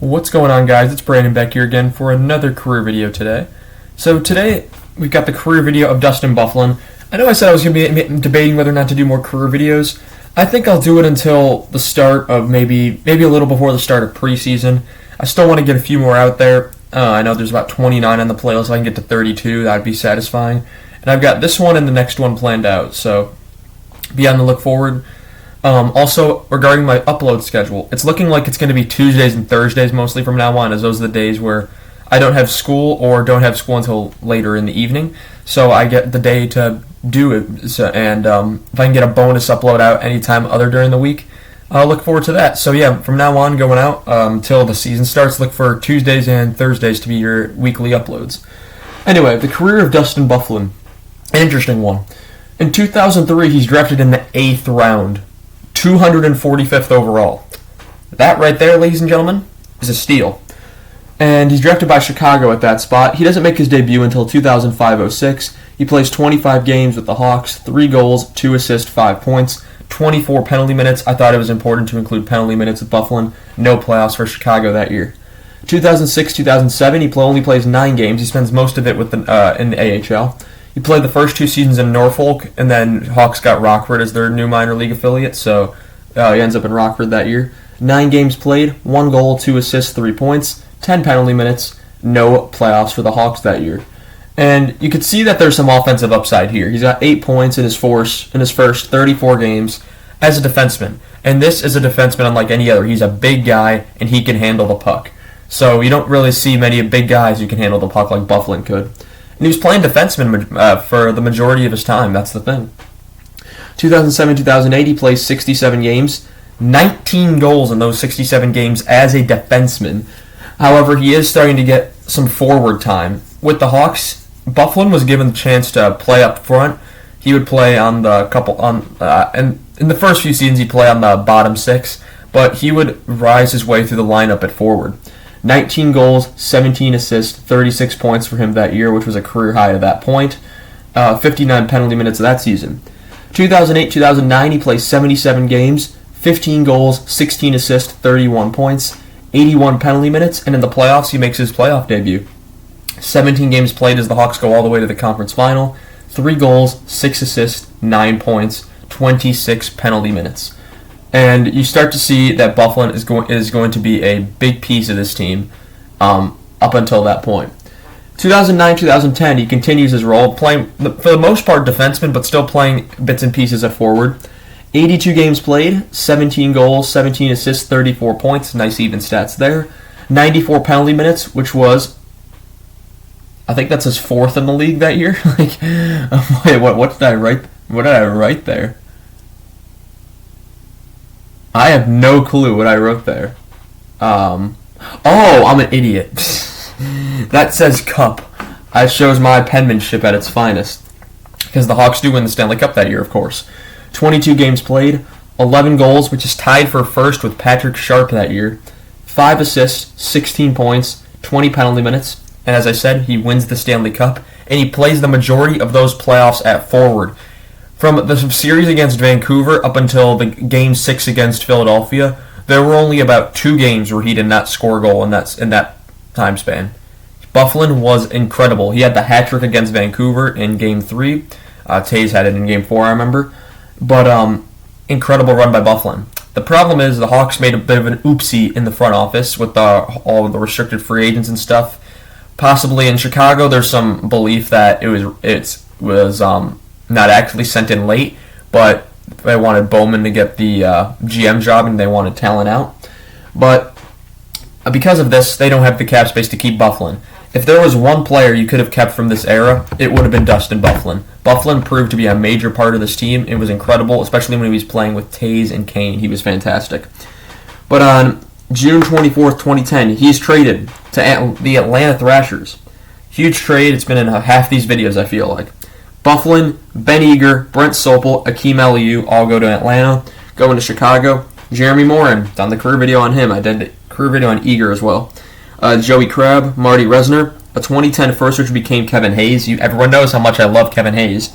What's going on, guys? It's Brandon back here again for another career video today. So today we've got the career video of Dustin Byfuglien. I know I said I was going to be debating whether or not to do more career videos. I think I'll do it until the start of maybe a little before the start of preseason. I still want to get a few more out there. I know there's about 29 on the playlist. If I can get to 32, that would be satisfying. And I've got this one and the next one planned out, so be on the look forward. Also, regarding my upload schedule, it's looking like it's going to be Tuesdays and Thursdays mostly from now on, as those are the days where I don't have school or don't have school until later in the evening. So I get the day to do it, and if I can get a bonus upload out anytime other during the week, I'll look forward to that. So yeah, from now on going out until the season starts, look for Tuesdays and Thursdays to be your weekly uploads. Anyway, the career of Dustin Byfuglien, an interesting one. In 2003, he's drafted in the 8th round. 245th overall. That right there, ladies and gentlemen, is a steal. And he's drafted by Chicago at that spot. He doesn't make his debut until 2005-06. He plays 25 games with the Hawks, 3 goals, 2 assists, 5 points, 24 penalty minutes. I thought it was important to include penalty minutes with Byfuglien. No playoffs for Chicago that year. 2006-2007, he only plays 9 games. He spends most of it with in the AHL. He played the first 2 seasons in Norfolk, and then Hawks got Rockford as their new minor league affiliate, so he ends up in Rockford that year. 9 games played, 1 goal, 2 assists, 3 points, 10 penalty minutes, no playoffs for the Hawks that year. And you could see that there's some offensive upside here. He's got 8 points in his first 34 games as a defenseman. And this is a defenseman unlike any other. He's a big guy, and he can handle the puck. So you don't really see many big guys who can handle the puck like Byfuglien could. And he was playing defenseman for the majority of his time. That's the thing. 2007-2008, he plays 67 games, 19 goals in those 67 games as a defenseman. However, he is starting to get some forward time. With the Hawks, Byfuglien was given the chance to play up front. He would play on the and in the first few seasons he'd play on the bottom 6, but he would rise his way through the lineup at forward. 19 goals, 17 assists, 36 points for him that year, which was a career high at that point. 59 penalty minutes that season. 2008-2009, he plays 77 games, 15 goals, 16 assists, 31 points, 81 penalty minutes, and in the playoffs, he makes his playoff debut. 17 games played as the Hawks go all the way to the conference final, 3 goals, 6 assists, 9 points, 26 penalty minutes. And you start to see that Byfuglien is going to be a big piece of this team up until that point. 2009-2010, he continues his role, playing for the most part defenseman, but still playing bits and pieces at forward. 82 games played, 17 goals, 17 assists, 34 points, nice even stats there. 94 penalty minutes, which was, I think that's his 4th in the league that year. Wait, what did I write? What did I write there? I have no clue what I wrote there. I'm an idiot. That says cup. That shows my penmanship at its finest. Because the Hawks do win the Stanley Cup that year, of course. 22 games played, 11 goals, which is tied for first with Patrick Sharp that year. 5 assists, 16 points, 20 penalty minutes. And as I said, he wins the Stanley Cup. And he plays the majority of those playoffs at forward. From the series against Vancouver up until the Game 6 against Philadelphia, there were only about 2 games where he did not score a goal in that time span. Byfuglien was incredible. He had the hat trick against Vancouver in Game 3. Taves had it in Game 4, I remember. But incredible run by Byfuglien. The problem is the Hawks made a bit of an oopsie in the front office with all of the restricted free agents and stuff. Possibly in Chicago, there's some belief that it was not actually sent in late, but they wanted Bowman to get the GM job and they wanted talent out. But because of this, they don't have the cap space to keep Byfuglien. If there was one player you could have kept from this era, it would have been Dustin Byfuglien. Byfuglien proved to be a major part of this team. It was incredible, especially when he was playing with Taves and Kane. He was fantastic. But on June 24th, 2010, he's traded to the Atlanta Thrashers. Huge trade. It's been in half these videos, I feel like. Byfuglien, Ben Eager, Brent Sopel, Akeem Aliu all go to Atlanta. Going to Chicago, Jeremy Morin. Done the career video on him. I did the career video on Eager as well. Joey Crabb, Marty Resner, a 2010 first which became Kevin Hayes. Everyone knows how much I love Kevin Hayes.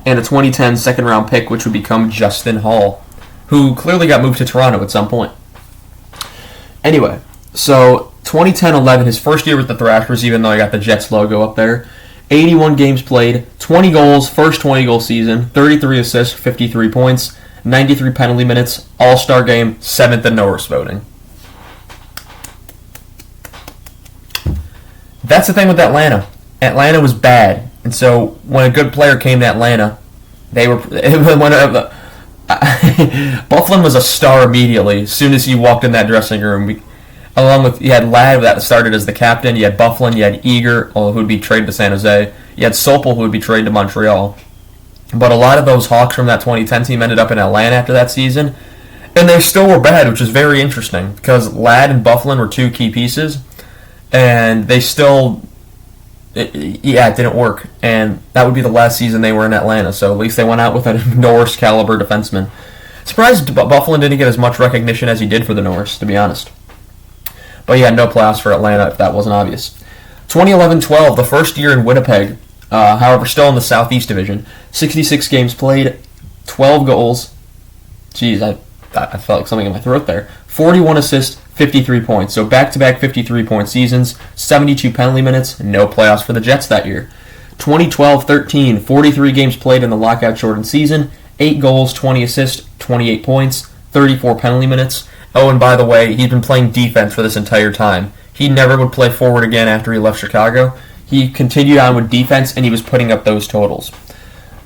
And a 2010 second round pick which would become Justin Hall, who clearly got moved to Toronto at some point. Anyway, So 2010-11, his first year with the Thrashers, even though I got the Jets logo up there. 81 games played, 20 goals, first 20-goal season, 33 assists, 53 points, 93 penalty minutes, All-Star game, 7th in Norris voting. That's the thing with Atlanta. Atlanta was bad, and so when a good player came to Atlanta, they were. Byfuglien was a star immediately as soon as he walked in that dressing room. Along with, you had Ladd that started as the captain, you had Byfuglien, you had Eager, who would be traded to San Jose, you had Sopel, who would be traded to Montreal. But a lot of those Hawks from that 2010 team ended up in Atlanta after that season, and they still were bad, which is very interesting, because Ladd and Byfuglien were two key pieces, and they still, it didn't work, and that would be the last season they were in Atlanta, so at least they went out with a Norris-caliber defenseman. Surprised Byfuglien didn't get as much recognition as he did for the Norris, to be honest. But yeah, no playoffs for Atlanta if that wasn't obvious. 2011-12, the first year in Winnipeg, however, still in the Southeast Division. 66 games played, 12 goals. Jeez, I felt like something in my throat there. 41 assists, 53 points. So back-to-back 53-point seasons, 72 penalty minutes, no playoffs for the Jets that year. 2012-13, 43 games played in the lockout-shortened season, 8 goals, 20 assists, 28 points, 34 penalty minutes. Oh, and by the way, he'd been playing defense for this entire time. He never would play forward again after he left Chicago. He continued on with defense, and he was putting up those totals.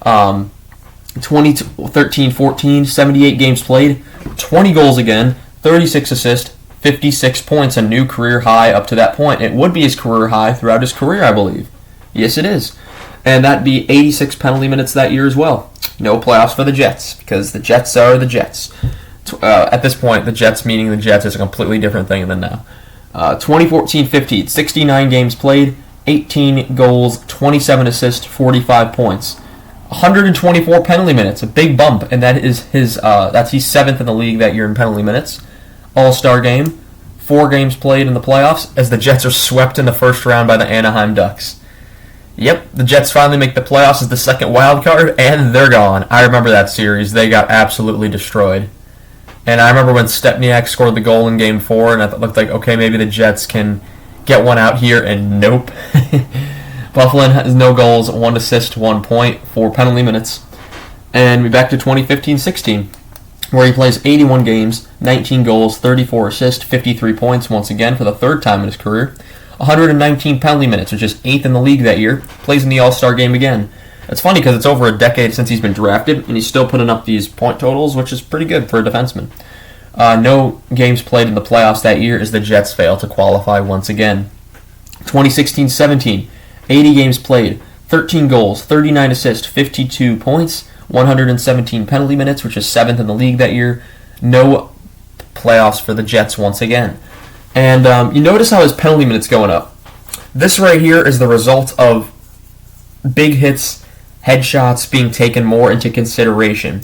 2013-14, 78 games played, 20 goals again, 36 assists, 56 points, a new career high up to that point. It would be his career high throughout his career, I believe. Yes, it is. And that'd be 86 penalty minutes that year as well. No playoffs for the Jets, because the Jets are the Jets. At this point, the Jets meaning the Jets is a completely different thing than now. 2014-15, 69 games played, 18 goals, 27 assists, 45 points. 124 penalty minutes, a big bump, and that is he's 7th in the league that year in penalty minutes. All-Star game, 4 games played in the playoffs as the Jets are swept in the first round by the Anaheim Ducks. Yep, the Jets finally make the playoffs as the second wild card, and they're gone. I remember that series. They got absolutely destroyed. And I remember when Stepniak scored the goal in Game 4, and it looked like, okay, maybe the Jets can get one out here, and nope. Byfuglien has no goals, 1 assist, 1 point, 4 penalty minutes. And we're back to 2015-16, where he plays 81 games, 19 goals, 34 assists, 53 points, once again for the third time in his career. 119 penalty minutes, which is 8th in the league that year. Plays in the All-Star game again. It's funny because it's over a decade since he's been drafted, and he's still putting up these point totals, which is pretty good for a defenseman. No games played in the playoffs that year as the Jets fail to qualify once again. 2016-17, 80 games played, 13 goals, 39 assists, 52 points, 117 penalty minutes, which is 7th in the league that year. No playoffs for the Jets once again. And you notice how his penalty minutes going up. This right here is the result of big hits, headshots being taken more into consideration.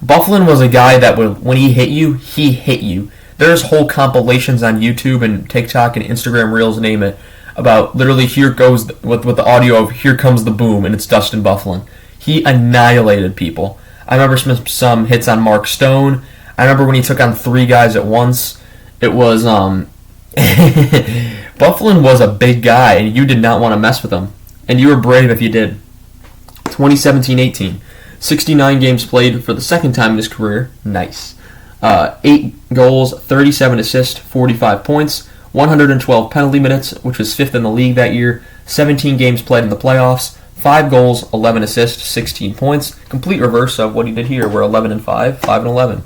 Byfuglien was a guy that when he hit you, he hit you. There's whole compilations on YouTube and TikTok and Instagram Reels, name it, about literally here goes with the audio of here comes the boom, and it's Dustin Byfuglien. He annihilated people. I remember some hits on Mark Stone. I remember when he took on 3 guys at once. It was Byfuglien was a big guy, and you did not want to mess with him, and you were brave if you did. 2017-18, 69 games played for the second time in his career. Nice. 8 goals, 37 assists, 45 points, 112 penalty minutes, which was 5th in the league that year. 17 games played in the playoffs. 5 goals, 11 assists, 16 points. Complete reverse of what he did here. We're 11-5, 5-11.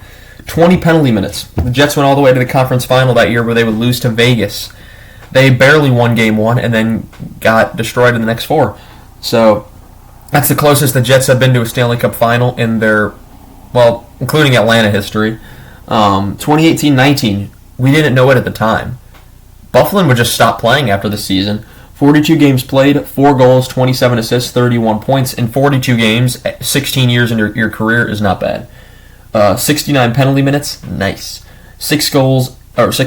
20 penalty minutes. The Jets went all the way to the conference final that year where they would lose to Vegas. They barely won Game 1 and then got destroyed in the next 4. So that's the closest the Jets have been to a Stanley Cup final in their, well, including Atlanta history. 2018-19, we didn't know it at the time. Byfuglien would just stop playing after the season. 42 games played, 4 goals, 27 assists, 31 points. In 42 games, 16 years in your career is not bad. 69 penalty minutes, nice. 6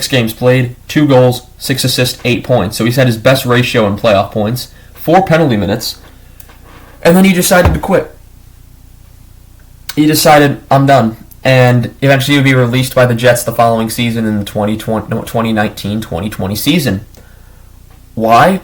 games played, 2 goals, 6 assists, 8 points. So he's had his best ratio in playoff points. 4 penalty minutes. And then he decided to quit. He decided, I'm done. and eventually he would be released by the Jets the following season in the 2019-2020 season. Why?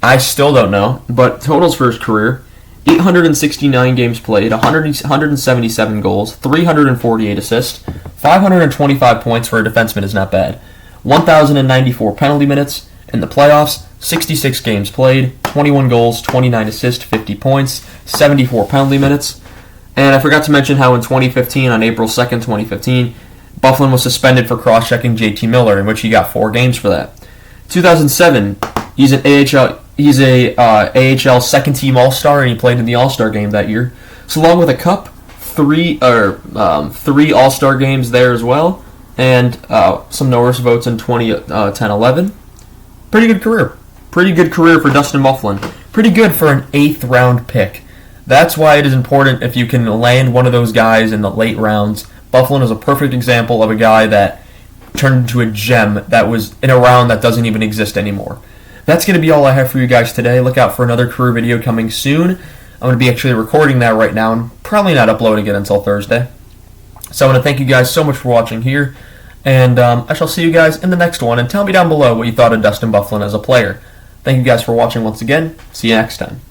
I still don't know, but totals for his career: 869 games played, 177 goals, 348 assists, 525 points for a defenseman is not bad. 1,094 penalty minutes in the playoffs, 66 games played, 21 goals, 29 assists, 50 points, 74 penalty minutes. And I forgot to mention how in 2015, on April 2nd, 2015, Byfuglien was suspended for cross-checking JT Miller, in which he got 4 games for that. 2007, he's an AHL second-team All-Star, and he played in the All-Star game that year. So along with a cup, 3 All-Star games there as well, and some Norris votes in 2010-11. Pretty good career. Pretty good career for Dustin Byfuglien. Pretty good for an 8th-round pick. That's why it is important if you can land one of those guys in the late rounds. Byfuglien is a perfect example of a guy that turned into a gem that was in a round that doesn't even exist anymore. That's going to be all I have for you guys today. Look out for another career video coming soon. I'm going to be actually recording that right now and probably not uploading it until Thursday. So I want to thank you guys so much for watching here, and I shall see you guys in the next one. And tell me down below what you thought of Dustin Byfuglien as a player. Thank you guys for watching once again. See you next time.